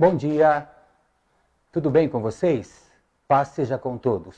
Bom dia, tudo bem com vocês? Paz seja com todos.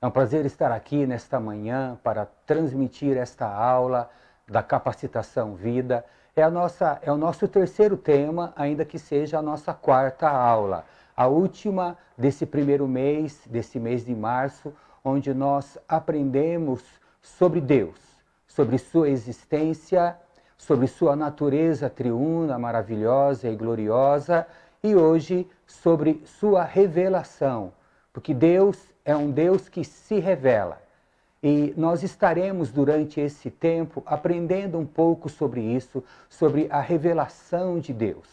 É um prazer estar aqui nesta manhã para transmitir esta aula da Capacitação Vida. É o nosso terceiro tema, ainda que seja a nossa quarta aula. A última desse primeiro mês, desse mês de março, onde nós aprendemos sobre Deus, sobre sua existência, sobre sua natureza triuna, maravilhosa e gloriosa, e hoje sobre sua revelação, porque Deus é um Deus que se revela. E nós estaremos durante esse tempo aprendendo um pouco sobre isso, sobre a revelação de Deus.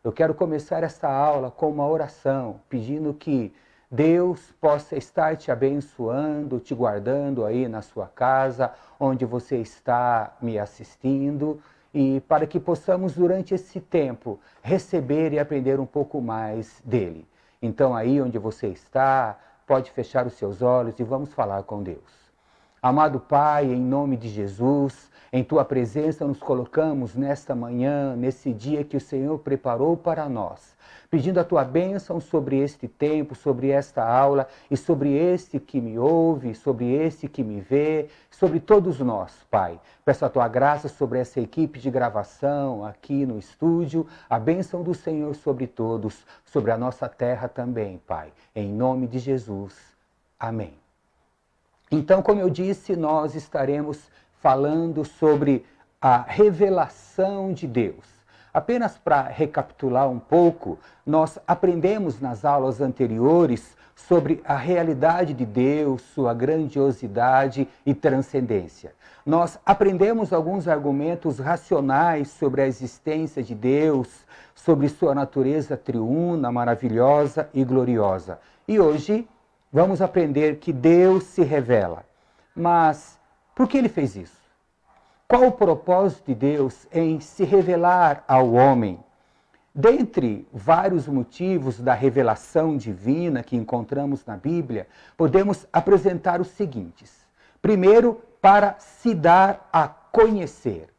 Eu quero começar esta aula com uma oração, pedindo que Deus possa estar te abençoando, te guardando aí na sua casa, onde você está me assistindo, e para que possamos durante esse tempo receber e aprender um pouco mais dele. Então aí onde você está, pode fechar os seus olhos e vamos falar com Deus. Amado Pai, em nome de Jesus, em Tua presença nos colocamos nesta manhã, nesse dia que o Senhor preparou para nós, pedindo a Tua bênção sobre este tempo, sobre esta aula e sobre este que me ouve, sobre este que me vê, sobre todos nós, Pai. Peço a Tua graça sobre essa equipe de gravação aqui no estúdio, a bênção do Senhor sobre todos, sobre a nossa terra também, Pai. Em nome de Jesus. Amém. Então, como eu disse, nós estaremos falando sobre a revelação de Deus. Apenas para recapitular um pouco, nós aprendemos nas aulas anteriores sobre a realidade de Deus, sua grandiosidade e transcendência. Nós aprendemos alguns argumentos racionais sobre a existência de Deus, sobre sua natureza triuna, maravilhosa e gloriosa. E hoje vamos aprender que Deus se revela. Mas por que ele fez isso? Qual o propósito de Deus em se revelar ao homem? Dentre vários motivos da revelação divina que encontramos na Bíblia, podemos apresentar os seguintes. Primeiro, para se dar a conhecer.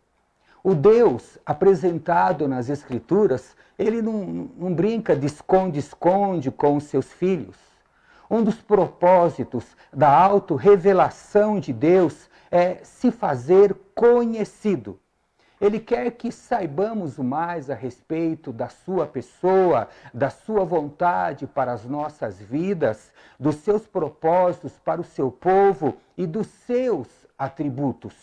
O Deus apresentado nas Escrituras, ele não brinca de esconde-esconde com os seus filhos. Um dos propósitos da autorrevelação de Deus é se fazer conhecido. Ele quer que saibamos mais a respeito da sua pessoa, da sua vontade para as nossas vidas, dos seus propósitos para o seu povo e dos seus atributos.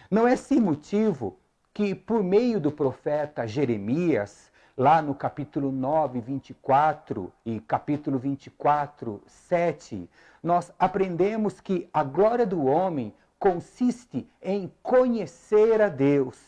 Não é sem motivo que, por meio do profeta Jeremias, lá no capítulo 9, 24 e capítulo 24, 7, nós aprendemos que a glória do homem consiste em conhecer a Deus.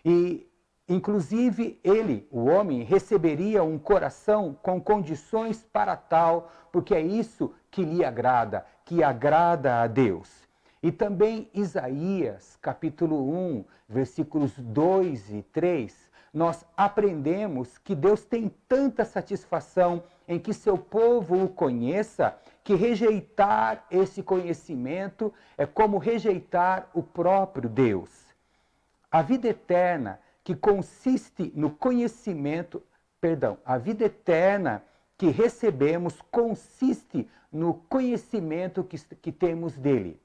E, inclusive, ele, o homem, receberia um coração com condições para tal, porque é isso que lhe agrada, que agrada a Deus. E também Isaías, capítulo 1, versículos 2 e 3, nós aprendemos que Deus tem tanta satisfação em que seu povo o conheça, que rejeitar esse conhecimento é como rejeitar o próprio Deus. A vida eterna que consiste no conhecimento, a vida eterna que recebemos consiste no conhecimento que temos dele.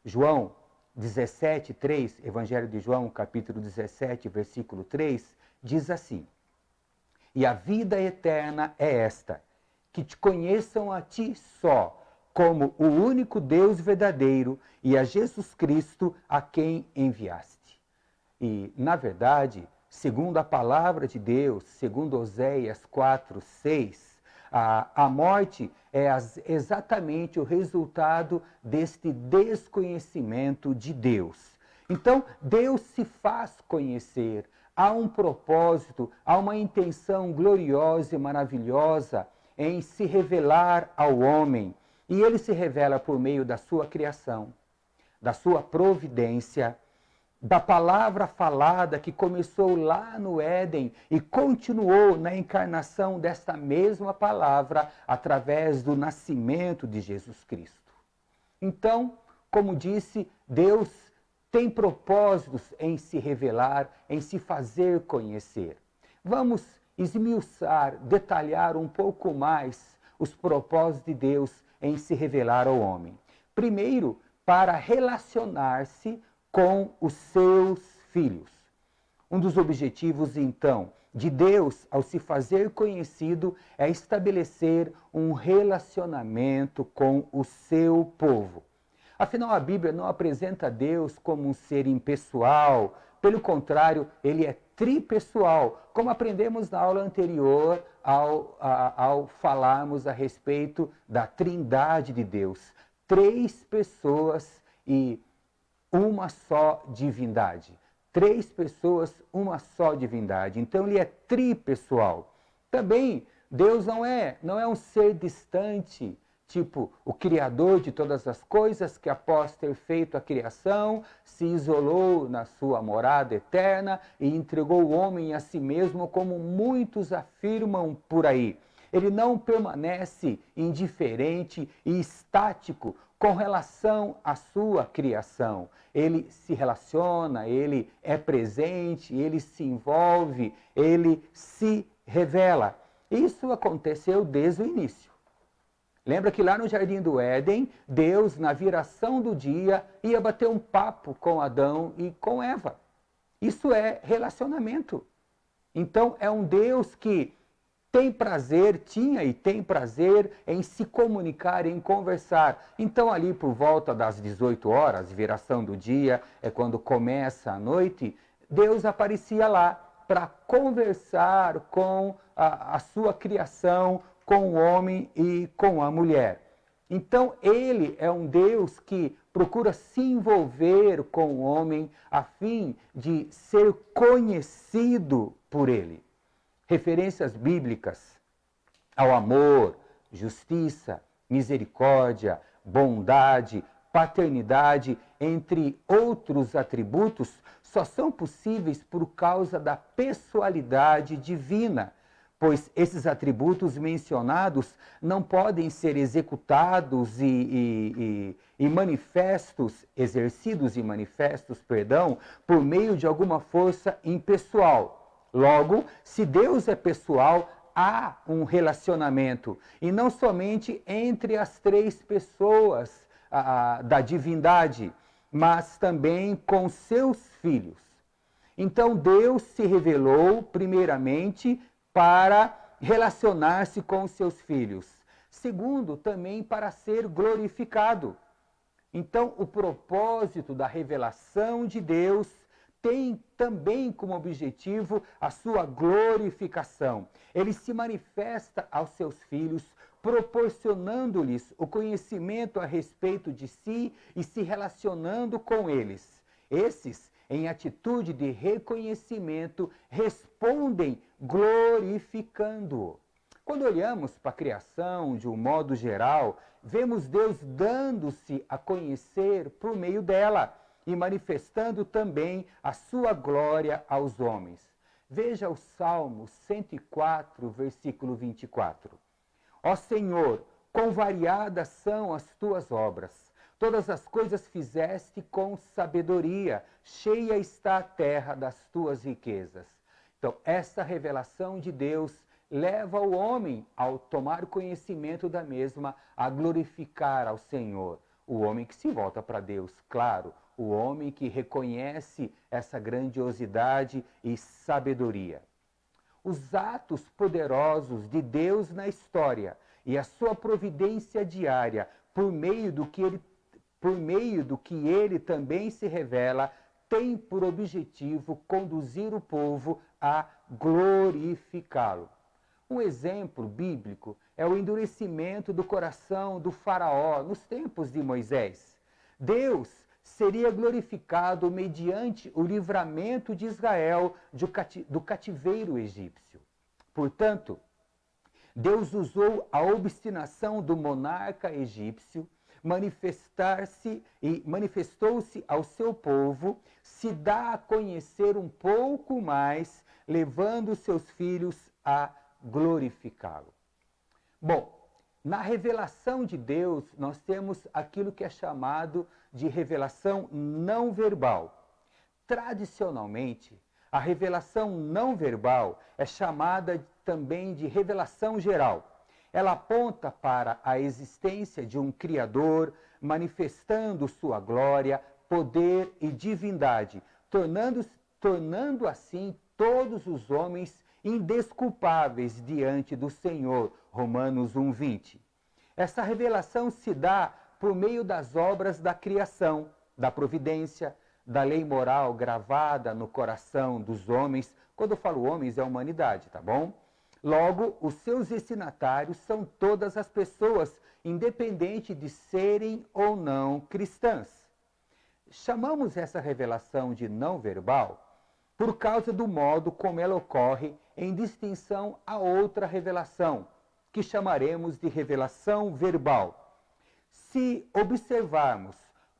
João 17, 3, Evangelho de João, capítulo 17, versículo 3, diz assim: E a vida eterna é esta, que te conheçam a ti só, como o único Deus verdadeiro, e a Jesus Cristo a quem enviaste. E, na verdade, segundo a palavra de Deus, segundo Oséias 4, 6, a morte é exatamente o resultado deste desconhecimento de Deus. Então, Deus se faz conhecer. Há um propósito, há uma intenção gloriosa e maravilhosa em se revelar ao homem. E ele se revela por meio da sua criação, da sua providência, da palavra falada que começou lá no Éden e continuou na encarnação desta mesma palavra através do nascimento de Jesus Cristo. Então, como disse, Deus tem propósitos em se revelar, em se fazer conhecer. Vamos esmiuçar, detalhar um pouco mais os propósitos de Deus em se revelar ao homem. Primeiro, para relacionar-se com os seus filhos. Um dos objetivos, então, de Deus, ao se fazer conhecido, é estabelecer um relacionamento com o seu povo. Afinal, a Bíblia não apresenta Deus como um ser impessoal, pelo contrário, ele é tripessoal, como aprendemos na aula anterior ao falarmos a respeito da Trindade de Deus. 3 pessoas e uma só divindade. 3 pessoas, uma só divindade. Então ele é tripessoal. Também Deus não é um ser distante, tipo o Criador de todas as coisas, que após ter feito a criação, se isolou na sua morada eterna e entregou o homem a si mesmo, como muitos afirmam por aí. Ele não permanece indiferente e estático com relação à sua criação. Ele se relaciona, ele é presente, ele se envolve, ele se revela. Isso aconteceu desde o início. Lembra que lá no Jardim do Éden, Deus, na viração do dia, ia bater um papo com Adão e com Eva. Isso é relacionamento. Então, é um Deus que tem prazer, tinha e tem prazer em se comunicar, em conversar. Então, ali por volta das 18 horas, viração do dia, é quando começa a noite, Deus aparecia lá para conversar com a sua criação, com o homem e com a mulher. Então, ele é um Deus que procura se envolver com o homem a fim de ser conhecido por ele. Referências bíblicas ao amor, justiça, misericórdia, bondade, paternidade, entre outros atributos, só são possíveis por causa da pessoalidade divina, pois esses atributos mencionados não podem ser executados e manifestos, exercidos e manifestos, por meio de alguma força impessoal. Logo, se Deus é pessoal, há um relacionamento, e não somente entre as 3 pessoas da divindade, mas também com seus filhos. Então, Deus se revelou primeiramente para relacionar-se com os seus filhos. Segundo, também para ser glorificado. Então, o propósito da revelação de Deus tem também como objetivo a sua glorificação. Ele se manifesta aos seus filhos, proporcionando-lhes o conhecimento a respeito de si e se relacionando com eles. Esses, em atitude de reconhecimento, respondem glorificando-o. Quando olhamos para a criação de um modo geral, vemos Deus dando-se a conhecer por meio dela e manifestando também a sua glória aos homens. Veja o Salmo 104, versículo 24. Ó Senhor, quão variadas são as tuas obras. Todas as coisas fizeste com sabedoria. Cheia está a terra das tuas riquezas. Então, essa revelação de Deus leva o homem, ao tomar conhecimento da mesma, a glorificar ao Senhor. O homem que se volta para Deus, claro. O homem que reconhece essa grandiosidade e sabedoria. Os atos poderosos de Deus na história e a sua providência diária, por meio do que ele também se revela, tem por objetivo conduzir o povo a glorificá-lo. Um exemplo bíblico é o endurecimento do coração do faraó nos tempos de Moisés. Deus seria glorificado mediante o livramento de Israel do cativeiro egípcio. Portanto, Deus usou a obstinação do monarca egípcio, manifestou-se ao seu povo, se dá a conhecer um pouco mais, levando seus filhos a glorificá-lo. Bom, na revelação de Deus, nós temos aquilo que é chamado de revelação não verbal. Tradicionalmente, A revelação não verbal é chamada também de revelação geral. Ela aponta para a existência de um Criador, manifestando sua glória, poder e divindade, tornando assim todos os homens indesculpáveis diante do Senhor. Romanos 1:20. Essa revelação se dá por meio das obras da criação, da providência, da lei moral gravada no coração dos homens. Quando eu falo homens, é a humanidade, tá bom? Logo, os seus destinatários são todas as pessoas, independente de serem ou não cristãs. Chamamos essa revelação de não verbal por causa do modo como ela ocorre em distinção a outra revelação, que chamaremos de revelação verbal. Se observarmos,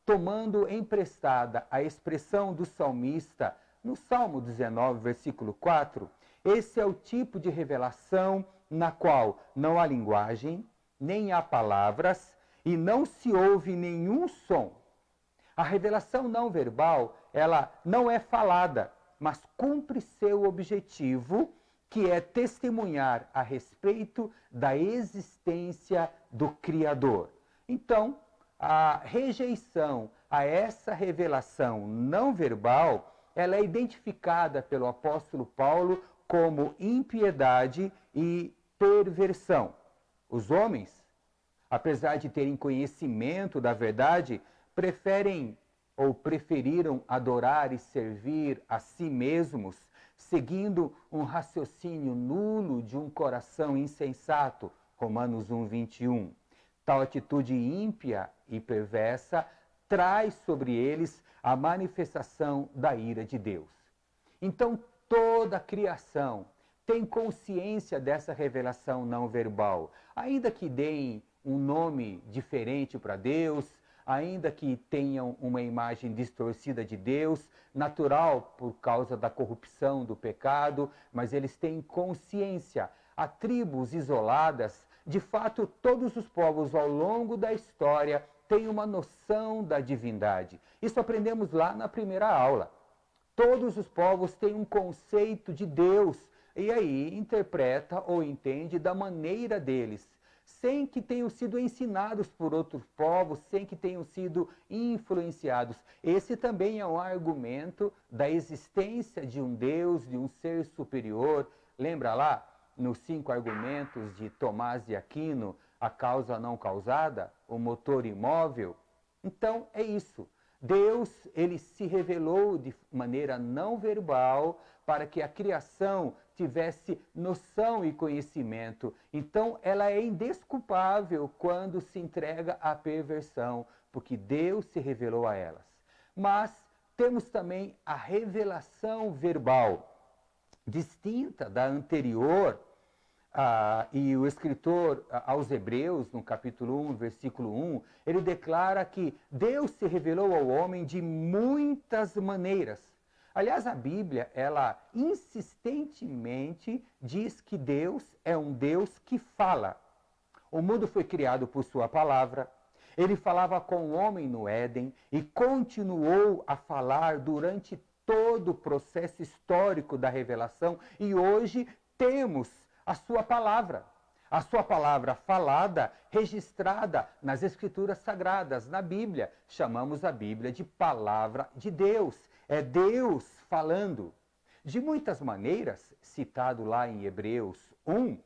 tomando emprestada a expressão do salmista no Salmo 19, versículo 4, esse é o tipo de revelação na qual não há linguagem, nem há palavras e não se ouve nenhum som. A revelação não verbal, ela não é falada, mas cumpre seu objetivo, que é testemunhar a respeito da existência do Criador. Então, a rejeição a essa revelação não verbal, ela é identificada pelo apóstolo Paulo como impiedade e perversão. Os homens, apesar de terem conhecimento da verdade, preferem ou preferiram adorar e servir a si mesmos, seguindo um raciocínio nulo de um coração insensato. Romanos 1:21. Tal atitude ímpia e perversa traz sobre eles a manifestação da ira de Deus. Então, toda a criação tem consciência dessa revelação não verbal, ainda que deem um nome diferente para Deus, ainda que tenham uma imagem distorcida de Deus, natural por causa da corrupção do pecado, mas eles têm consciência. Há tribos isoladas, de fato, todos os povos ao longo da história têm uma noção da divindade. Isso aprendemos lá na primeira aula. Todos os povos têm um conceito de Deus e aí interpreta ou entende da maneira deles, sem que tenham sido ensinados por outros povos, sem que tenham sido influenciados. Esse também é um argumento da existência de um Deus, de um ser superior. Lembra lá nos 5 argumentos de Tomás de Aquino, a causa não causada, o motor imóvel? Então é isso. Deus, ele se revelou de maneira não verbal para que a criação tivesse noção e conhecimento. Então, ela é indesculpável quando se entrega à perversão, porque Deus se revelou a elas. Mas temos também a revelação verbal, distinta da anterior. E o escritor aos Hebreus, no capítulo 1, versículo 1, ele declara que Deus se revelou ao homem de muitas maneiras. Aliás, a Bíblia, ela insistentemente diz que Deus é um Deus que fala. O mundo foi criado por sua palavra. Ele falava com o homem no Éden e continuou a falar durante todo o processo histórico da revelação. E hoje temos a sua palavra falada, registrada nas Escrituras Sagradas, na Bíblia. Chamamos a Bíblia de palavra de Deus. É Deus falando. De muitas maneiras, citado lá em Hebreus 1,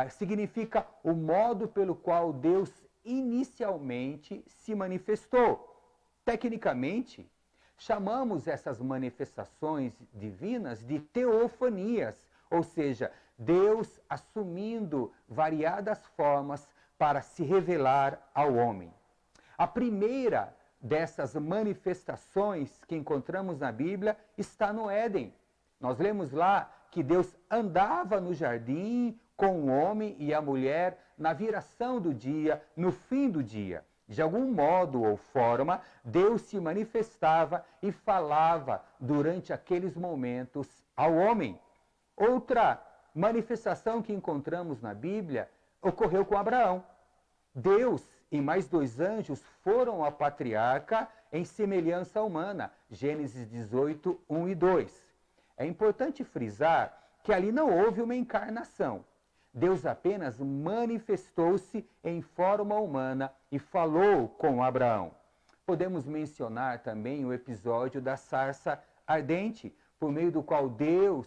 significa o modo pelo qual Deus inicialmente se manifestou. Tecnicamente, chamamos essas manifestações divinas de teofanias, ou seja, Deus assumindo variadas formas para se revelar ao homem. A primeira dessas manifestações que encontramos na Bíblia está no Éden. Nós lemos lá que Deus andava no jardim com o homem e a mulher na viração do dia, no fim do dia. De algum modo ou forma, Deus se manifestava e falava durante aqueles momentos ao homem. Outra manifestação que encontramos na Bíblia ocorreu com Abraão. Deus e mais 2 anjos foram à patriarca em semelhança humana. Gênesis 18, 1 e 2. É importante frisar que ali não houve uma encarnação. Deus apenas manifestou-se em forma humana e falou com Abraão. Podemos mencionar também o episódio da sarça ardente, por meio do qual Deus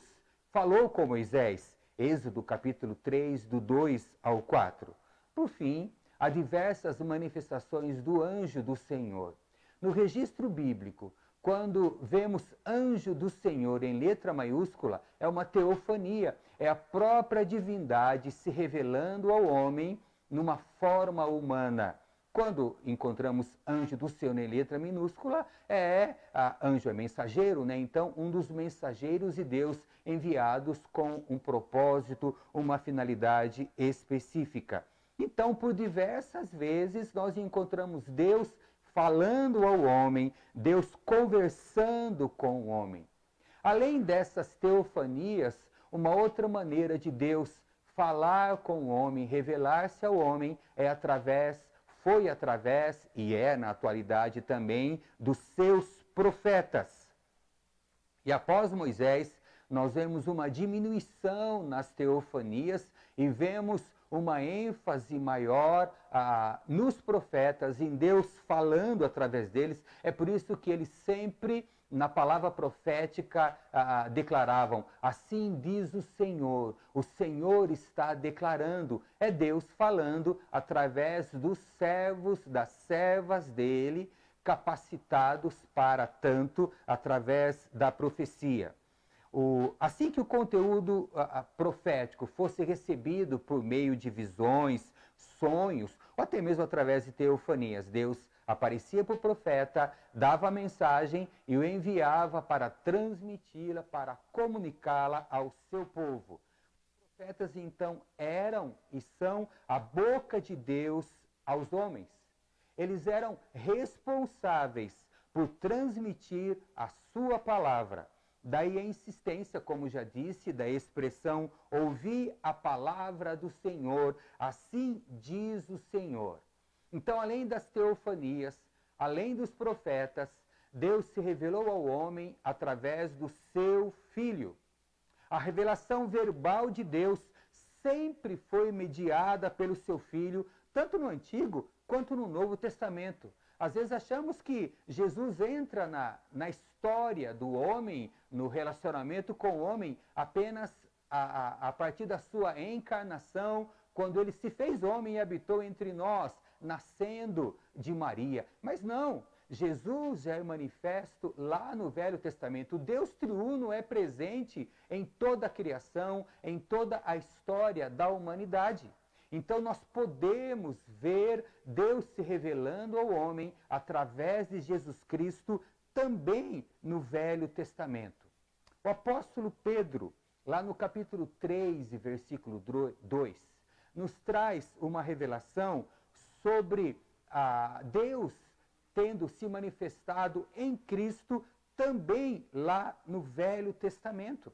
falou com Moisés, Êxodo capítulo 3, do 2 ao 4. Por fim, há diversas manifestações do anjo do Senhor. No registro bíblico, quando vemos anjo do Senhor em letra maiúscula, é uma teofania, é a própria divindade se revelando ao homem numa forma humana. Quando encontramos anjo do Senhor em letra minúscula, anjo é mensageiro, né? Então, um dos mensageiros de Deus enviados com um propósito, uma finalidade específica. Então, por diversas vezes, nós encontramos Deus falando ao homem, Deus conversando com o homem. Além dessas teofanias, uma outra maneira de Deus falar com o homem, revelar-se ao homem, foi através e é na atualidade também dos seus profetas. E após Moisés, nós vemos uma diminuição nas teofanias e vemos uma ênfase maior nos profetas, em Deus falando através deles. É por isso que eles sempre, na palavra profética, declaravam: assim diz o Senhor está declarando. É Deus falando através dos servos, das servas dele, capacitados para tanto através da profecia. Assim que o conteúdo profético fosse recebido por meio de visões, sonhos, ou até mesmo através de teofanias, Deus aparecia para o profeta, dava a mensagem e o enviava para transmiti-la, para comunicá-la ao seu povo. Os profetas, então, eram e são a boca de Deus aos homens. Eles eram responsáveis por transmitir a sua palavra. Daí a insistência, como já disse, da expressão ouvir a palavra do Senhor, assim diz o Senhor. Então, além das teofanias, além dos profetas, Deus se revelou ao homem através do seu Filho. A revelação verbal de Deus sempre foi mediada pelo seu Filho, tanto no Antigo quanto no Novo Testamento. Às vezes achamos que Jesus entra na história do homem, no relacionamento com o homem, apenas a partir da sua encarnação, quando ele se fez homem e habitou entre nós, nascendo de Maria. Mas não, Jesus já é manifesto lá no Velho Testamento. O Deus triuno é presente em toda a criação, em toda a história da humanidade. Então nós podemos ver Deus se revelando ao homem através de Jesus Cristo também no Velho Testamento. O apóstolo Pedro, lá no capítulo 3, versículo 2, nos traz uma revelação sobre Deus tendo se manifestado em Cristo também lá no Velho Testamento.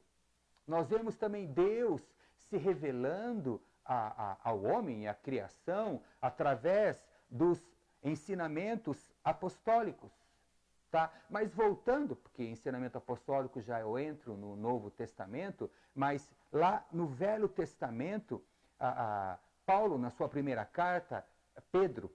Nós vemos também Deus se revelando ao homem e à criação através dos ensinamentos apostólicos. Tá? Mas voltando, porque ensinamento apostólico já eu entro no Novo Testamento, mas lá no Velho Testamento, Paulo, na sua primeira carta, Pedro,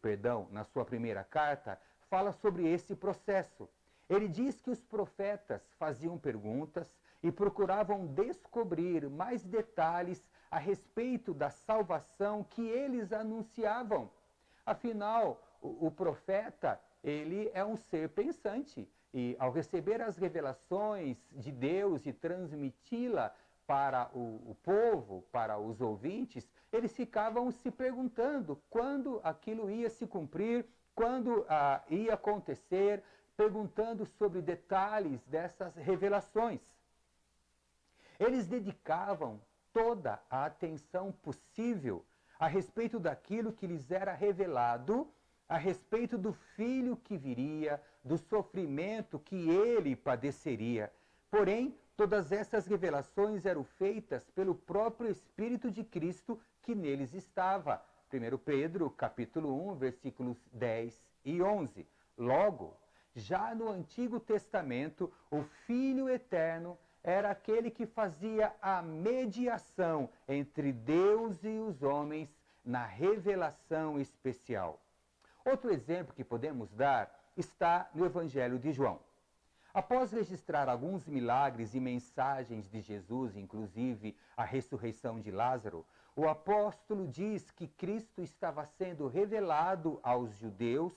na sua primeira carta, fala sobre esse processo. Ele diz que os profetas faziam perguntas e procuravam descobrir mais detalhes a respeito da salvação que eles anunciavam. Afinal, o profeta, ele é um ser pensante e ao receber as revelações de Deus e transmiti-la para o povo, para os ouvintes, eles ficavam se perguntando quando aquilo ia se cumprir, quando ia acontecer, perguntando sobre detalhes dessas revelações. Eles dedicavam toda a atenção possível a respeito daquilo que lhes era revelado, a respeito do filho que viria, do sofrimento que ele padeceria. Porém, todas essas revelações eram feitas pelo próprio Espírito de Cristo que neles estava. 1 Pedro, capítulo 1, versículos 10 e 11. Logo, já no Antigo Testamento, o Filho Eterno era aquele que fazia a mediação entre Deus e os homens na revelação especial. Outro exemplo que podemos dar está no Evangelho de João. Após registrar alguns milagres e mensagens de Jesus, inclusive a ressurreição de Lázaro, o apóstolo diz que Cristo estava sendo revelado aos judeus,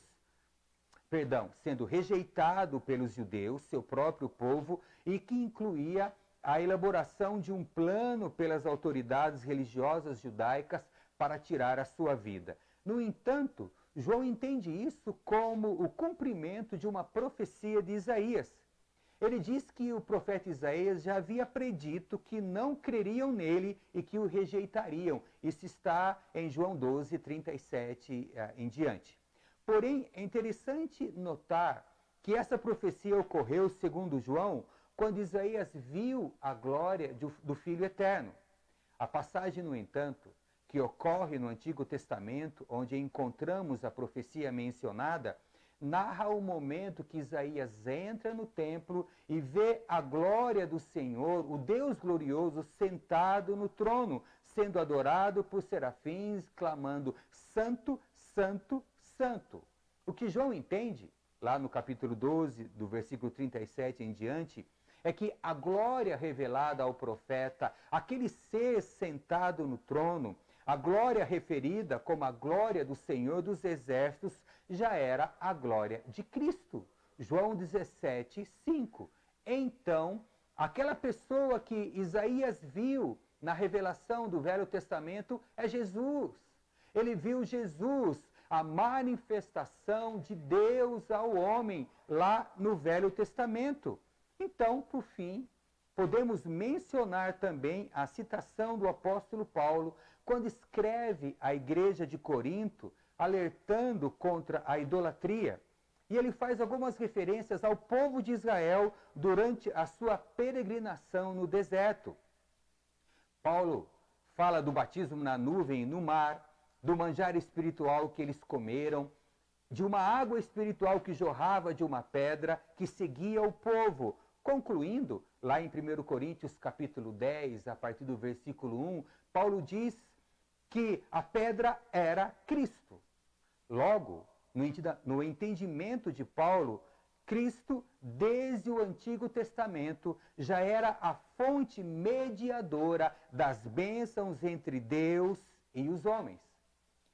sendo rejeitado pelos judeus, seu próprio povo, e que incluía a elaboração de um plano pelas autoridades religiosas judaicas para tirar a sua vida. No entanto, João entende isso como o cumprimento de uma profecia de Isaías. Ele diz que o profeta Isaías já havia predito que não creriam nele e que o rejeitariam. Isso está em João 12, 37 em diante. Porém, é interessante notar que essa profecia ocorreu, segundo João, quando Isaías viu a glória do Filho Eterno. A passagem, no entanto, que ocorre no Antigo Testamento, onde encontramos a profecia mencionada, narra o momento que Isaías entra no templo e vê a glória do Senhor, o Deus glorioso, sentado no trono, sendo adorado por serafins, clamando: Santo, Santo, Santo. O que João entende, lá no capítulo 12, do versículo 37 em diante, é que a glória revelada ao profeta, aquele ser sentado no trono, a glória referida como a glória do Senhor dos Exércitos, já era a glória de Cristo. João 17, 5. Então, aquela pessoa que Isaías viu na revelação do Velho Testamento é Jesus. Ele viu Jesus, a manifestação de Deus ao homem, lá no Velho Testamento. Então, por fim, podemos mencionar também a citação do apóstolo Paulo, quando escreve à igreja de Corinto, alertando contra a idolatria. E ele faz algumas referências ao povo de Israel durante a sua peregrinação no deserto. Paulo fala do batismo na nuvem e no mar, do manjar espiritual que eles comeram, de uma água espiritual que jorrava de uma pedra que seguia o povo. Concluindo, lá em 1 Coríntios capítulo 10, a partir do versículo 1, Paulo diz que a pedra era Cristo. Logo, no entendimento de Paulo, Cristo, desde o Antigo Testamento, já era a fonte mediadora das bênçãos entre Deus e os homens.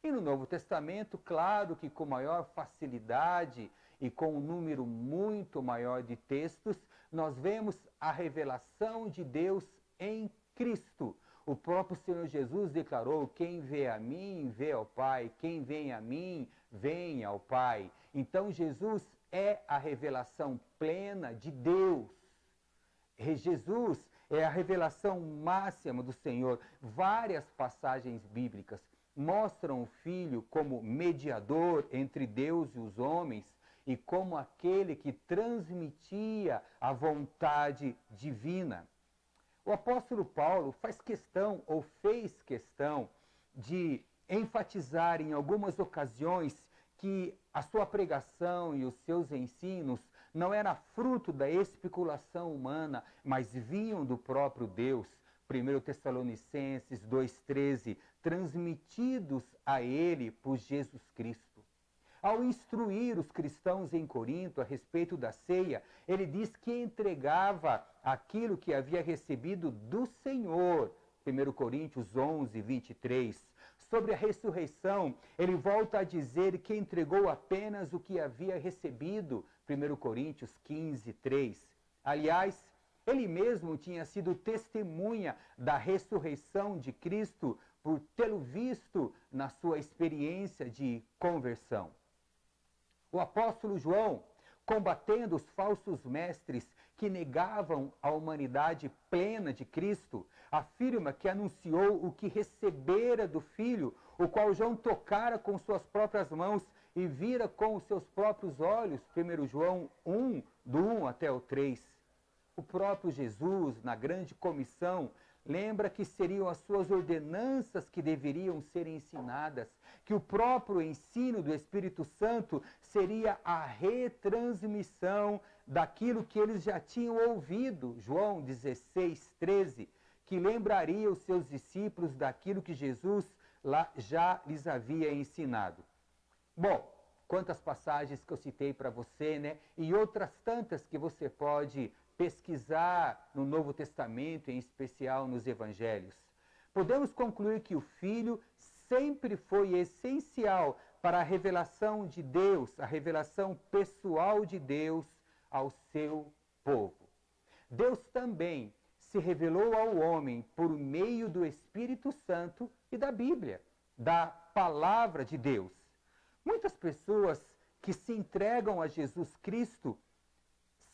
E no Novo Testamento, claro que com maior facilidade e com um número muito maior de textos, nós vemos a revelação de Deus em Cristo. O próprio Senhor Jesus declarou: quem vê a mim, vê ao Pai. Quem vem a mim, vem ao Pai. Então Jesus é a revelação plena de Deus. Jesus é a revelação máxima do Senhor. Várias passagens bíblicas mostram o Filho como mediador entre Deus e os homens e como aquele que transmitia a vontade divina. O apóstolo Paulo fez questão de enfatizar em algumas ocasiões que a sua pregação e os seus ensinos não eram fruto da especulação humana, mas vinham do próprio Deus. 1 Tessalonicenses 2,13, transmitidos a ele por Jesus Cristo. Ao instruir os cristãos em Corinto a respeito da ceia, ele diz que entregava aquilo que havia recebido do Senhor. 1 Coríntios 11, 23. Sobre a ressurreição, ele volta a dizer que entregou apenas o que havia recebido. 1 Coríntios 15, 3. Aliás, ele mesmo tinha sido testemunha da ressurreição de Cristo por tê-lo visto na sua experiência de conversão. O apóstolo João, combatendo os falsos mestres que negavam a humanidade plena de Cristo, afirma que anunciou o que recebera do Filho, o qual João tocara com suas próprias mãos e vira com os seus próprios olhos. 1 João 1, do 1 até o 3. O próprio Jesus, na grande comissão, lembra que seriam as suas ordenanças que deveriam ser ensinadas, que o próprio ensino do Espírito Santo seria a retransmissão daquilo que eles já tinham ouvido, João 16, 13, que lembraria os seus discípulos daquilo que Jesus lá já lhes havia ensinado. Bom, quantas passagens que eu citei para você, né? E outras tantas que você pode pesquisar no Novo Testamento, em especial nos Evangelhos. Podemos concluir que o Filho sempre foi essencial para a revelação de Deus, a revelação pessoal de Deus ao seu povo. Deus também se revelou ao homem por meio do Espírito Santo e da Bíblia, da palavra de Deus. Muitas pessoas que se entregam a Jesus Cristo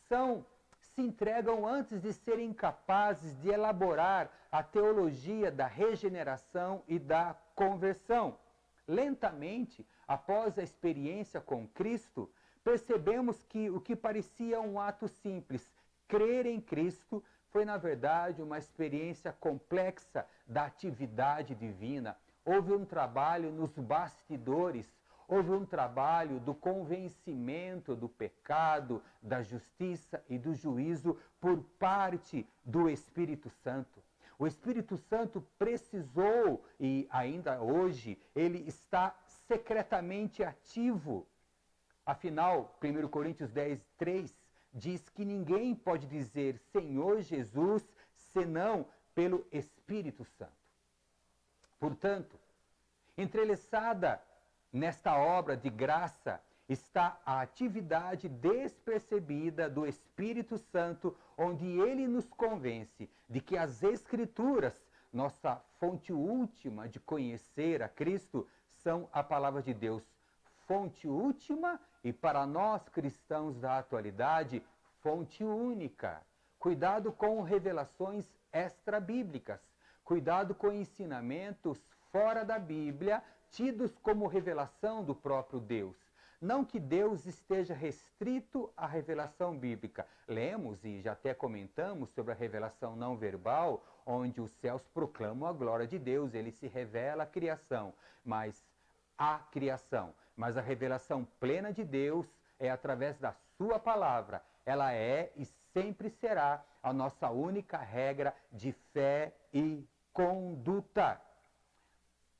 se entregam antes de serem capazes de elaborar a teologia da regeneração e da conversão. Lentamente, após a experiência com Cristo, percebemos que o que parecia um ato simples, crer em Cristo, foi na verdade uma experiência complexa da atividade divina. Houve um trabalho nos bastidores, houve um trabalho do convencimento do pecado, da justiça e do juízo por parte do Espírito Santo. O Espírito Santo precisou, e ainda hoje, ele está secretamente ativo. Afinal, 1 Coríntios 10, 3 diz que ninguém pode dizer Senhor Jesus senão pelo Espírito Santo. Portanto, entrelaçada nesta obra de graça está a atividade despercebida do Espírito Santo, onde ele nos convence de que as Escrituras, nossa fonte última de conhecer a Cristo, são a palavra de Deus. Fonte última e, para nós cristãos da atualidade, fonte única. Cuidado com revelações extra-bíblicas. Cuidado com ensinamentos fora da Bíblia, tidos como revelação do próprio Deus. Não que Deus esteja restrito à revelação bíblica. Lemos e já até comentamos sobre a revelação não verbal, onde os céus proclamam a glória de Deus, ele se revela à criação, mas a revelação plena de Deus é através da sua palavra. Ela é e sempre será a nossa única regra de fé e conduta.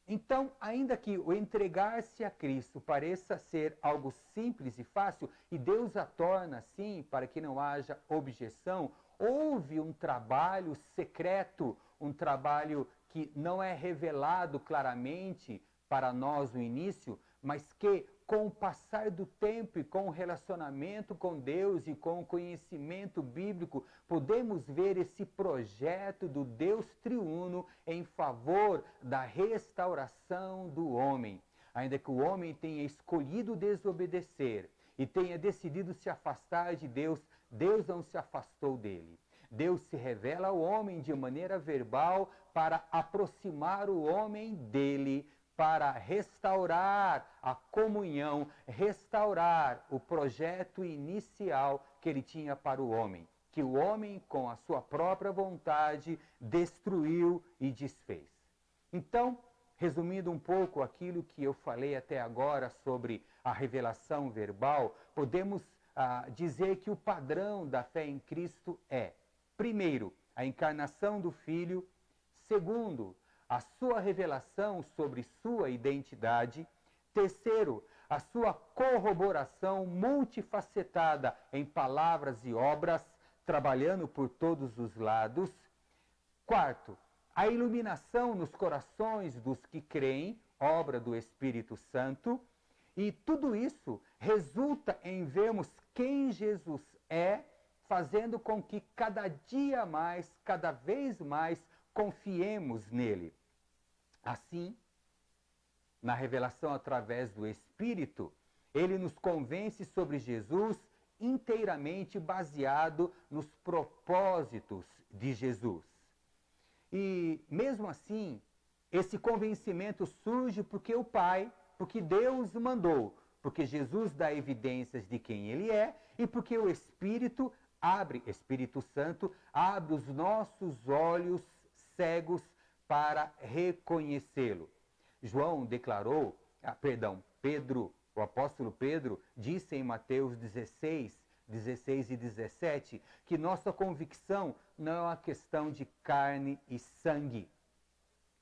Então, ainda que o entregar-se a Cristo pareça ser algo simples e fácil, e Deus a torna assim para que não haja objeção, houve um trabalho secreto, um trabalho que não é revelado claramente para nós no início, mas que com o passar do tempo e com o relacionamento com Deus e com o conhecimento bíblico, podemos ver esse projeto do Deus triuno em favor da restauração do homem. Ainda que o homem tenha escolhido desobedecer e tenha decidido se afastar de Deus, Deus não se afastou dele. Deus se revela ao homem de maneira verbal para aproximar o homem dele, para restaurar a comunhão, restaurar o projeto inicial que ele tinha para o homem, que o homem, com a sua própria vontade, destruiu e desfez. Então, resumindo um pouco aquilo que eu falei até agora sobre a revelação verbal, podemos dizer que o padrão da fé em Cristo é, primeiro, a encarnação do Filho, segundo, a sua revelação sobre sua identidade. Terceiro, a sua corroboração multifacetada em palavras e obras, trabalhando por todos os lados. Quarto, a iluminação nos corações dos que creem, obra do Espírito Santo. E tudo isso resulta em vermos quem Jesus é, fazendo com que cada dia mais, cada vez mais, confiemos nele. Assim, na revelação através do Espírito, ele nos convence sobre Jesus inteiramente baseado nos propósitos de Jesus. E mesmo assim, esse convencimento surge porque Deus mandou, porque Jesus dá evidências de quem ele é e porque o Espírito Santo abre os nossos olhos cegos para reconhecê-lo. O apóstolo Pedro disse em Mateus 16, 16 e 17, que nossa convicção não é uma questão de carne e sangue.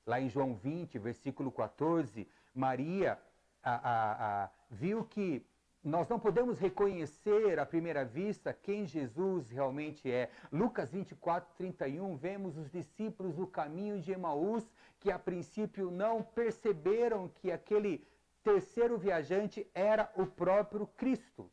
Lá em João 20, versículo 14, Maria viu que nós não podemos reconhecer à primeira vista quem Jesus realmente é. Lucas 24, 31, vemos os discípulos do caminho de Emaús que a princípio não perceberam que aquele terceiro viajante era o próprio Cristo.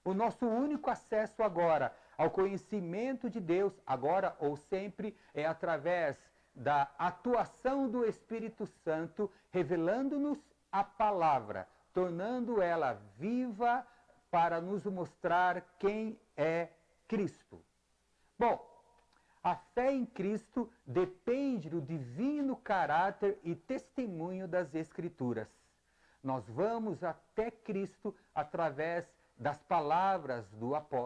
O nosso único acesso agora ao conhecimento de Deus, agora ou sempre, é através da atuação do Espírito Santo, revelando-nos a palavra, tornando ela viva para nos mostrar quem é Cristo. Bom, a fé em Cristo depende do divino caráter e testemunho das Escrituras. Nós vamos até Cristo através das palavras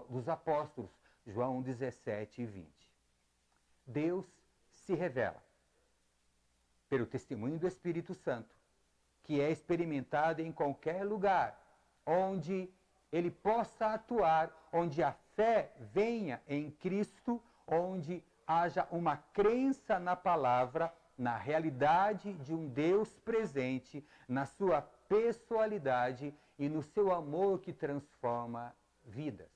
dos apóstolos, João 17 e 20. Deus se revela pelo testemunho do Espírito Santo, que é experimentado em qualquer lugar, onde ele possa atuar, onde a fé venha em Cristo, onde haja uma crença na palavra, na realidade de um Deus presente, na sua pessoalidade e no seu amor que transforma vidas.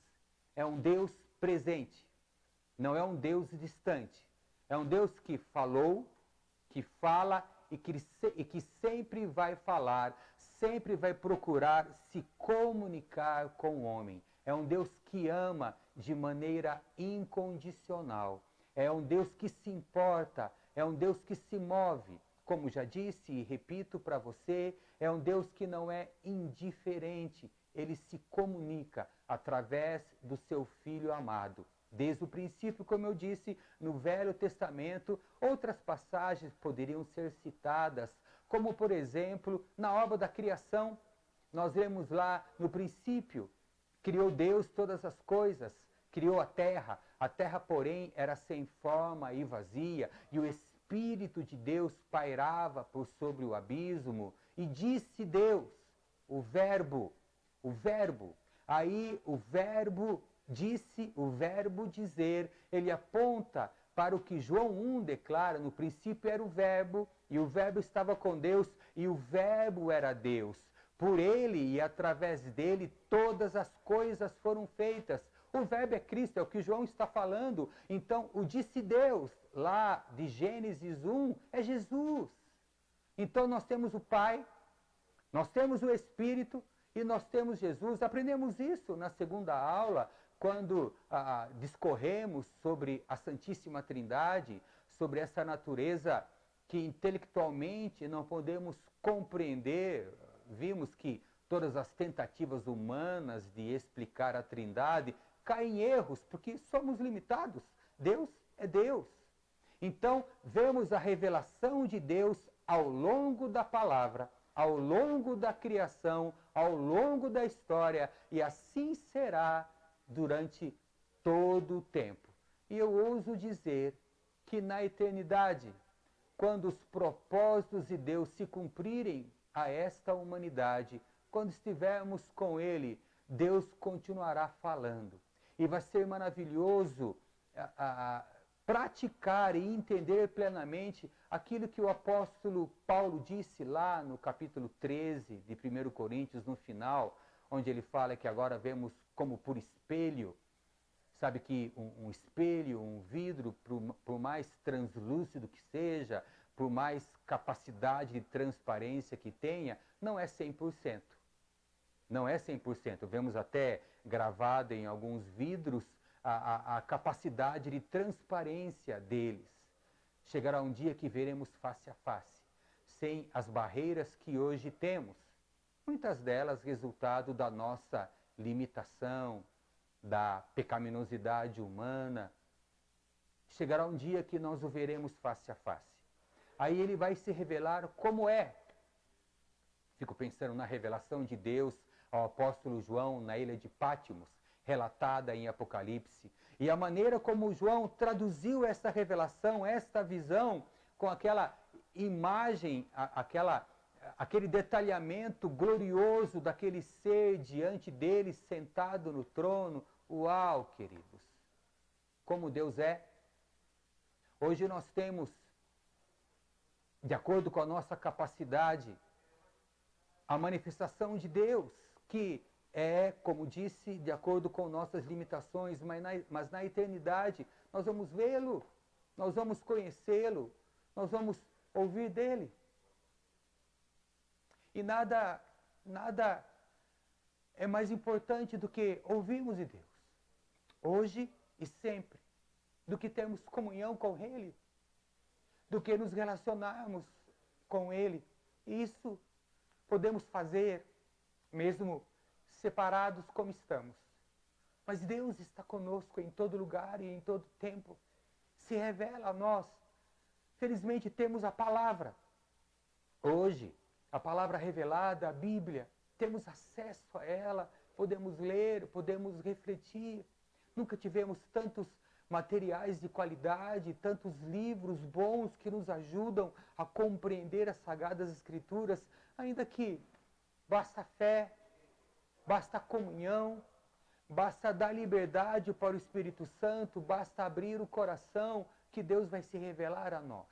É um Deus presente, não é um Deus distante. É um Deus que falou, que fala e que sempre vai falar, sempre vai procurar se comunicar com o homem. É um Deus que ama de maneira incondicional. É um Deus que se importa, é um Deus que se move. Como já disse e repito para você, é um Deus que não é indiferente. Ele se comunica através do seu Filho amado. Desde o princípio, como eu disse, no Velho Testamento, outras passagens poderiam ser citadas, como por exemplo, na obra da criação. Nós lemos lá, no princípio, criou Deus todas as coisas, criou a terra, porém, era sem forma e vazia, e o Espírito de Deus pairava por sobre o abismo, e disse Deus, o verbo, aí o verbo disse, o verbo dizer, ele aponta para o que João 1 declara, no princípio era o verbo, e o verbo estava com Deus, e o verbo era Deus. Por ele e através dele todas as coisas foram feitas. O verbo é Cristo, é o que João está falando. Então, o disse Deus, lá de Gênesis 1, é Jesus. Então, nós temos o Pai, nós temos o Espírito e nós temos Jesus. Aprendemos isso na segunda aula, quando discorremos sobre a Santíssima Trindade, sobre essa natureza que intelectualmente não podemos compreender. Vimos que todas as tentativas humanas de explicar a Trindade caem em erros, porque somos limitados. Deus é Deus. Então, vemos a revelação de Deus ao longo da palavra, ao longo da criação, ao longo da história, e assim será durante todo o tempo. E eu ouso dizer que na eternidade, quando os propósitos de Deus se cumprirem a esta humanidade, quando estivermos com Ele, Deus continuará falando. E vai ser maravilhoso praticar e entender plenamente aquilo que o apóstolo Paulo disse lá no capítulo 13 de 1 Coríntios, no final, onde ele fala que agora vemos como por espelho. Sabe que um espelho, um vidro, por mais translúcido que seja, por mais capacidade de transparência que tenha, não é 100%. Não é 100%. Vemos até gravado em alguns vidros a capacidade de transparência deles. Chegará um dia que veremos face a face, sem as barreiras que hoje temos. Muitas delas resultado da nossa limitação, da pecaminosidade humana. Chegará um dia que nós o veremos face a face. Aí ele vai se revelar como é. Fico pensando na revelação de Deus ao apóstolo João na ilha de Pátimos, relatada em Apocalipse. E a maneira como João traduziu essa revelação, esta visão, com aquela imagem, aquele detalhamento glorioso daquele ser diante dele, sentado no trono, Uau, queridos! Como Deus é. Hoje nós temos, de acordo com a nossa capacidade, a manifestação de Deus, que é, como disse, de acordo com nossas limitações, mas na eternidade nós vamos vê-lo, nós vamos conhecê-lo, nós vamos ouvir dele. E nada é mais importante do que ouvirmos de Deus, hoje e sempre, do que termos comunhão com ele, do que nos relacionarmos com ele. Isso podemos fazer mesmo separados como estamos. Mas Deus está conosco em todo lugar e em todo tempo. Se revela a nós. Felizmente temos a palavra. Hoje, a palavra revelada, a Bíblia, temos acesso a ela, podemos ler, podemos refletir. Nunca tivemos tantos materiais de qualidade, tantos livros bons que nos ajudam a compreender as Sagradas Escrituras, ainda que basta fé, basta comunhão, basta dar liberdade para o Espírito Santo, basta abrir o coração que Deus vai se revelar a nós.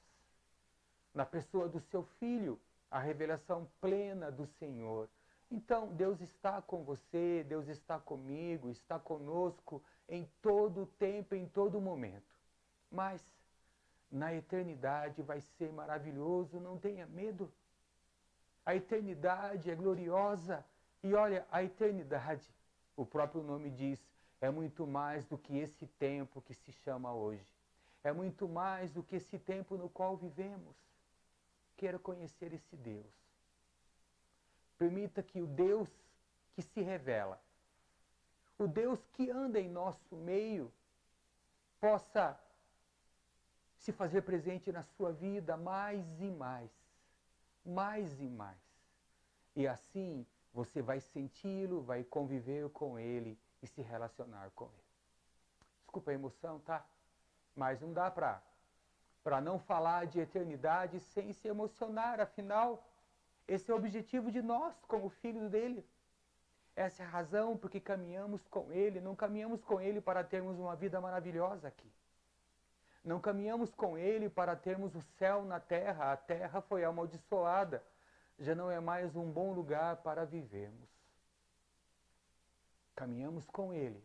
Na pessoa do seu Filho, a revelação plena do Senhor. Então, Deus está com você, Deus está comigo, está conosco em todo o tempo, em todo momento. Mas, na eternidade vai ser maravilhoso, não tenha medo. A eternidade é gloriosa. E olha, a eternidade, o próprio nome diz, é muito mais do que esse tempo que se chama hoje. É muito mais do que esse tempo no qual vivemos. Quero conhecer esse Deus. Permita que o Deus que se revela, o Deus que anda em nosso meio, possa se fazer presente na sua vida mais e mais. Mais e mais. E assim você vai senti-lo, vai conviver com ele e se relacionar com ele. Desculpa a emoção, tá? Mas não dá para não falar de eternidade sem se emocionar. Afinal, esse é o objetivo de nós como filhos dele. Essa é a razão porque caminhamos com ele. Não caminhamos com ele para termos uma vida maravilhosa aqui. Não caminhamos com ele para termos o céu na terra. A terra foi amaldiçoada. Já não é mais um bom lugar para vivermos. Caminhamos com ele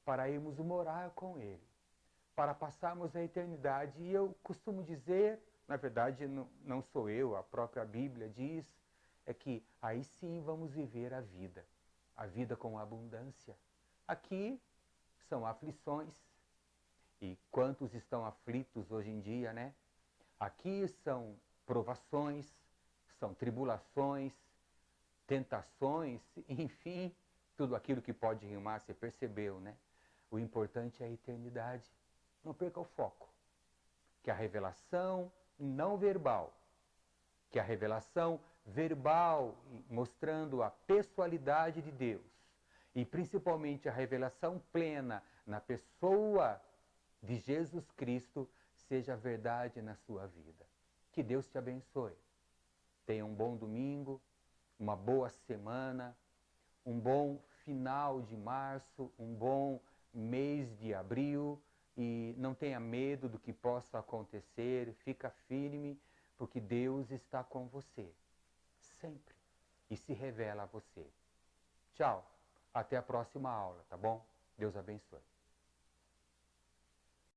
para irmos morar com ele, para passarmos a eternidade. E eu costumo dizer, na verdade não sou eu, a própria Bíblia diz, é que aí sim vamos viver a vida com abundância. Aqui são aflições, e quantos estão aflitos hoje em dia, né? Aqui são provações, são tribulações, tentações, enfim, tudo aquilo que pode rimar, você percebeu, né? O importante é a eternidade. Não perca o foco. Que a revelação não verbal, que a revelação verbal, mostrando a pessoalidade de Deus, e principalmente a revelação plena na pessoa de Jesus Cristo, seja verdade na sua vida. Que Deus te abençoe. Tenha um bom domingo, uma boa semana, um bom final de março, um bom mês de abril, e não tenha medo do que possa acontecer, fica firme, porque Deus está com você, sempre, e se revela a você. Tchau, até a próxima aula, tá bom? Deus abençoe.